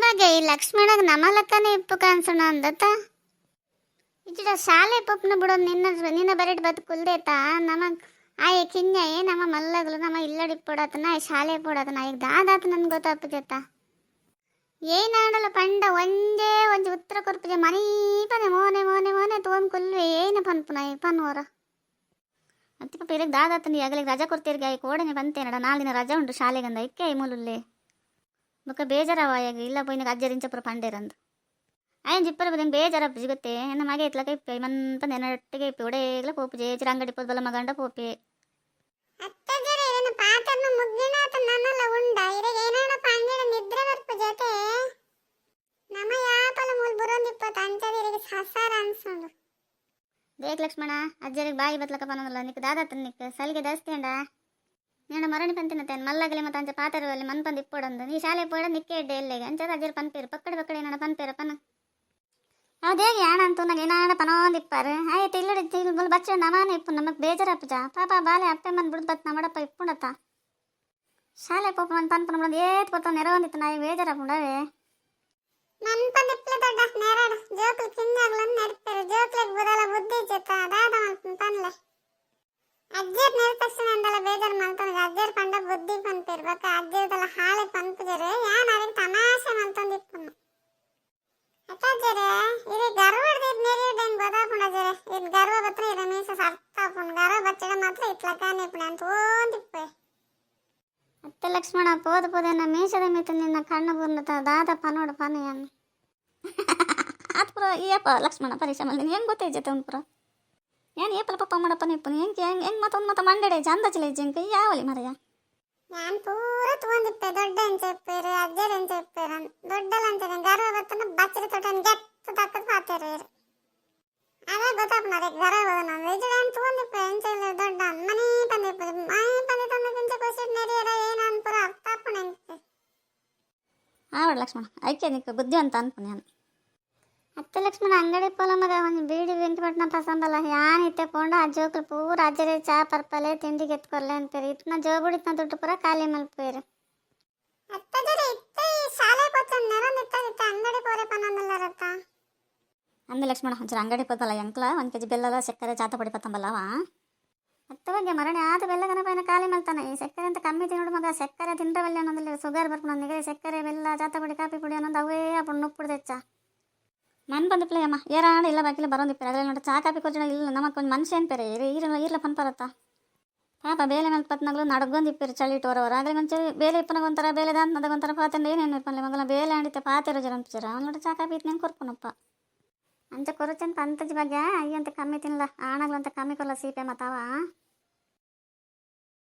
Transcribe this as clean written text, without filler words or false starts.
ಬಗ್ಗೆ ಈ ಲಕ್ಷ್ಮಣಗ್ ನಮಲಕ್ಕನೆ ಇಪ್ಪು ಕಾಣಿಸೋಣ ಅಂದತ್ತ ಇಚ್ಚಿಡ ಶಾಲೆ ಪಪ್ಪನ ಬಿಡೋದು ನಿನ್ನ ಬರೆಟ್ ಬದುಕುಲ್ದೇತಾ ನಮಗ್ ಆಯ್ ಕಿನ್ಯ ನಮ್ಮ ಮಲ್ಲಗಳು ನಮ್ಮ ಇಲ್ಲಡಿ ಪೋಡತನ ಶಾಲೆ ಪೋಡತನ ಈಗ ದಾದಾತ ನನ್ಗೆ ಗೊತ್ತಾಗ್ತೈತ ಏನಾಡಲ್ಲ ಪಂಡ ಒಂಜಿ ಉತ್ತರ ಕೊರ್ಪುಜೆ ಮನಿ ಪನೆ ಮೋನೆ ತೋನ್ ಕುಲ್ವೆ ಏನು ಪನ್ಪುನ ಪನ್ವರ ಅತ್ತಿಪ್ಪ ಪೇರಿಗೆ ದಾದಾತನಿ ಆಗಲಿಗೆ ರಜಾ ಕೊಡ್ತೀರಿಗೆ ಆಯ್ ಕೋಡನೆ ಬಂತೇನಡ ನಾಳಿನ ರಜಾ ಉಂಟು ಶಾಲೆಗಂದ ಇಕ್ಕೆ ಮೂಲುಲ್ಲೆ ಬೊಕ್ಕ ಬೇಜಾರವಾಯಾಗ ಇಲ್ಲ ಪೋಯ್ನಾಗ ಅಜ್ಜರಿಂಚಪುರ ಪಂಡೇರಂದು ಆಯನ್ ಜಿಪ್ಪರ ಬದಂಗೆ ಬೇಜಾರಪ್ಪ ಸಿಗುತ್ತೆ ನನ್ನ ಮಗೆ ಇತ್ಲಕ ಇಪ್ಪೆ ಮನ್ಪ ನೆನಟ್ಟಿಗೆ ಇಪ್ಪೆ ಒಡೆಗ್ಲ ಪೋಪು ಜೇಚಿರ ಅಂಗಡಿ ಪೋದ್ ಬಲ ಮಗಂಡ ಪೋಪೆ ಅತ್ತಜರೆ ಏನ ಪಾತರ್ನ ಮುಗ್ಗಿನಾತ ನನ್ನಲ್ಲ ಉಂಡ ಇರಗ ಏನಾಡ ಪಾಂಜಡ ನಿದ್ರೆ ಬರ್ಪು ಜೊತೆ ನಮ ಯಾಪಲ ಮೂಲ್ ಬುರೊಂದಿಪ್ಪತ್ತ ಅಂಚರಿ ಇರಗ ಸಸಾರ ಅನ್ಸೊಂಡು ದೇಕ್ ಲಕ್ಷ್ಮಣ ಅಜ್ಜರಿಗೆ ಬಾಯಿ ಬತ್ಲಕ ಪನಲ್ಲ ನಿಕ್ ದಾದಾತನ್ ನಿಕ್ ಸಲಿಗೆ ದಸ್ತಿಯಂಡ నేను మరణి పంతినతేను మల్లగలి మత అంచ పాతరు వెళ్ళి మన పంది ఇప్పుడందు నీ శాಲೆ పోయడం నిక్కే డేల్లేగా అంచేత అజ్జరు పనిపేరు పక్కడే ఏనాడ పనిపేరు పన అదేగి ఆడంతూ నాకు ఏనాడ పనోంది ఇప్పారు అయితే ఇల్లుడి తిరుగులు బచ్చ నమానే ఇప్పుడు నమ్మకు బేజరప్పుజా పాప బాలే అప్పే మన బుడి బత్ నమ్మడప్ప ఇప్పుడత ಶಾಲೆ ಪೋಪ మన పని పనడం ఏది పోతావు నెరవందిತ್ತು నాకు బేజరప్పుడవే మన పంది ఇప్పుల దొడ్డ నేరాడు జోకులు కింజాగులను నెరిపారు జోకులకు బుదల బుద్ధి చెత్త దాదా మన పనులే ಅಜ್ಜರ್ ನಿರ್ತಕ್ಷಣ ಅಂದಲ್ಲ ಬೇಜಾರು ಮಲ್ತೊಂದು ಅಜ್ಜರ್ ಪಂಡ ಬುದ್ಧಿ ಪಂಪಿರ್ಬೇಕು ಅಜ್ಜರ್ದಲ್ಲ ಹಾಳೆ ಪಂಪುಜರೆ ಯಾನ್ ಅವ್ರಿಗೆ ತಮಾಷೆ ಮಲ್ತೊಂದಿಪ್ಪುನು ಅಜ್ಜರೆ ಇದು ಗರ್ವ ಹಿಡ್ದಿದ್ ನೆರಿಯಡೇನು ಗೊತ್ತಾಪುಂಡಜ್ಜರೆ ಇದು ಗರ್ವ ಬತ್ರ ಇದು ಮೀಸ ಸರ್ತಾಪುಂಡು ಗರ್ವ ಬಚ್ಚಡ ಮಾತ್ರ ಇಟ್ಲಕಾನೆ ಇಪ್ಪುಣ ಅಂತ ಓಂದಿಪ್ಪೆ ಅತ್ತೆ ಲಕ್ಷ್ಮಣ ಪೋದ ಪೋದನ್ನ ಮೀಸದ ಮಿತ್ತು ನಿನ್ನ ಕಣ್ಣು ಬುರ್ನತ ದಾದ ಪನೋಡ ಪನೆಯನ್ನು ಆತ್ ಪುರ ಏಪ ಲಕ್ಷ್ಮಣ ಪರೀಕ್ಷೆ ಮಾಡಿ ಹೆಂಗೆ ಗೊತ್ತೈಜತೆ ಒಂದು ಪುರ ಏನು ಏಪಲ ಪಪ್ಪ ಮಾಡಪ್ಪ ನಿಪ್ಪು ಹೆಂಗೆ ಮತ್ತೊಂದು ಮತ್ತ ಮಂಡಡೆ ಚಂದ ಚಿಲೆ ಜಂಕ ಯಾವಲಿ ಮರಯ್ಯ ഞാൻ പൂര തോന്നിപ്പേ ദൊഡ്ഡ എഞ്ചെപ്പേര് അജ്ജർ എഞ്ചെപ്പേര് ദൊഡ്ഡലഞ്ചെപ്പേര് ഗർവ ബത്തന ബച്ചര തൊട്ടൻ ഗെത്ത് തക്കത് പാത്തേര് ಅದೇ ಗೊತ್ತಾಪನರೆ ಗರ್ವ ಬದನ ಇದು ನಾನು തോന്നിപ്പേ ಎಂಚೆಲ್ಲ ದೊಡ್ಡ ಮನಿ ಪಂದಿಪ್ಪು ಮನಿ ಪಂದಿ ತಂದ ಕಿಂಚ ಕೊಸಿಟ್ ನೆರಿಯರ ಏನಾನ್ ಪುರ ಅರ್ಥಾಪನ ಎಂತೆ ಆವಡ ಲಕ್ಷ್ಮಣ ಐಕ್ಯ ನಿಕ್ಕ ಬುದ್ಧಿವಂತ ಅನ್ಪು ನಾನು ಅತ್ತೆ ಲಕ್ಷ್ಮಣ ಅಂಗಡಿ ಪೋಲ ಮಗ ಒಂದು ಬೀಡಿ ವೆಂಕಟಪಟ್ಟಣ ಪಸಂದಲ್ಲ ಯಾನ್ ಇತ್ತೆ ಕೊಂಡು ಆ ಜೋಕುಲು ಪೂರ ಅಜ್ಜರೆ ಚಾ ಪರ್ಪಲೆ ತಿಂಡಿಗೆ ಎತ್ಕೊರ್ಲೆ ಅಂತೀರಿ ಇಟ್ನ ಜೋಬುಡಿತ್ನ ದುಡ್ಡು ಪೂರ ಖಾಲಿ ಮಲ್ಪೇರು ಅತ್ತಜರೆ ಇತ್ತೆ ಶಾಲೆ ಕೊಚ್ಚನ್ ನೆರನಿತ್ತ ಅಂಗಡಿ ಪೋರೆ ಪನಂದಲ್ಲರತ್ತ ಅಂದ ಲಕ್ಷ್ಮಣ ಒಂಚೂರು ಅಂಗಡಿ ಪೋದಲ್ಲ ಎಂಕ್ಲ 1 kg ಬೆಲ್ಲದ ಸಕ್ಕರೆ ಚಾತ ಪಡಿ ಪತ್ತಂಬಲ್ಲವ ಅತ್ತ ಬಗ್ಗೆ ಮರಣೆ ಆದ ಬೆಲ್ಲಗನ ಪೈನ ಖಾಲಿ ಮಲ್ತಾನೆ ಈ ಸಕ್ಕರೆ ಅಂತ ಕಮ್ಮಿ ತಿನ್ನೋಡು ಮಗ ಸಕ್ಕರೆ ತಿಂದ್ರವಲ್ಲಿ ಅನ್ನೋದಿಲ್ಲ ಶುಗರ್ ಬರ್ಪುಣಂದಿಗೆ ಸಕ್ಕರೆ ಬೆಲ್ಲ ಚಾತ ಪಡಿ ಕಾಪಿ ಪುಡಿ ಅನ್ನೋದು ಅವೇ ಅಪ್ಪ ನುಪ್ಪುಡು ತೆಚ್ಚ ಮನ್ ಬಂದಿಪ್ಲಯ್ಯಮ್ಮ ಏರಾಣ ಇಲ್ಲ ಬಾಕಿಲ್ಲ ಬರೋಂದಿಪ್ಪೇರು ಅದ್ರಲ್ಲಿ ನೋಡಿ ಚಾ ಕಾಪಿ ಕೊಚ್ಚಣ ಇಲ್ಲ ನಮಗೊಂದು ಮನುಷ್ಯ ಏನ್ಪೇರೆ ಈರ್ಲ ಪನ್ಪರತ್ತ ಪಾಪ ಬೇಲೆ ಮೇಲೆ ಪತ್ನಾಗ್ಲು ನಡಗೊಂದಿಪ್ಪೇರು ಚಳಿ ಇಟ್ಟೋರವ್ರು ಅದ್ರಲ್ಲಿ ಒಂಚೂರು ಬೇಲೆ ಇಪ್ಪನಾಗ ಒಂಥರ ಬೇಲೆ ದಾಂತನಾಗ ಒಂಥರ ಪಾತಂಡ ಏನೇನು ಇಪ್ಪಲ್ಲ ಮಗಲ ಬೇಲೆ ಆಡಿತೆ ಪಾತಿರೋ ಜನ ಅಂಪಿಚಾರ ಅವ್ನು ನೋಡಿ ಚಾ ಕಾಪಿ ಇತ್ತು ಕೊರ್ಪನಪ್ಪ ಅಂಚ ಕೊರಚಂತ ಅಂತಜ್ ಬಗ್ಗೆ ಅಯ್ಯಂತ ಕಮ್ಮಿ ತಿನ್ನಲ್ಲ ಆಣಗ್ಲಂತ ಕಮ್ಮಿ ಕೊಲ್ಲ ಸೀಪೆ ಮತ್ತಾವ